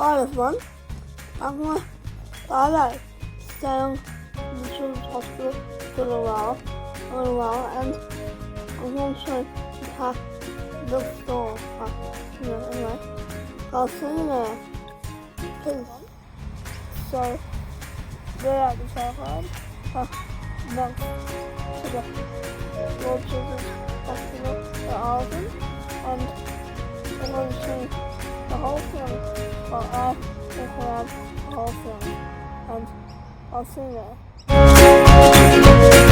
Everyone, I'm going to staying in the children's hospital for a while, and I'm going to have the store. Anyway, I'll see you there. So, we're at the telephone next to the Lord Children's Hospital at Arden, and I'm going to see the whole thing. Well, I think around the whole thing, and I'll see you there.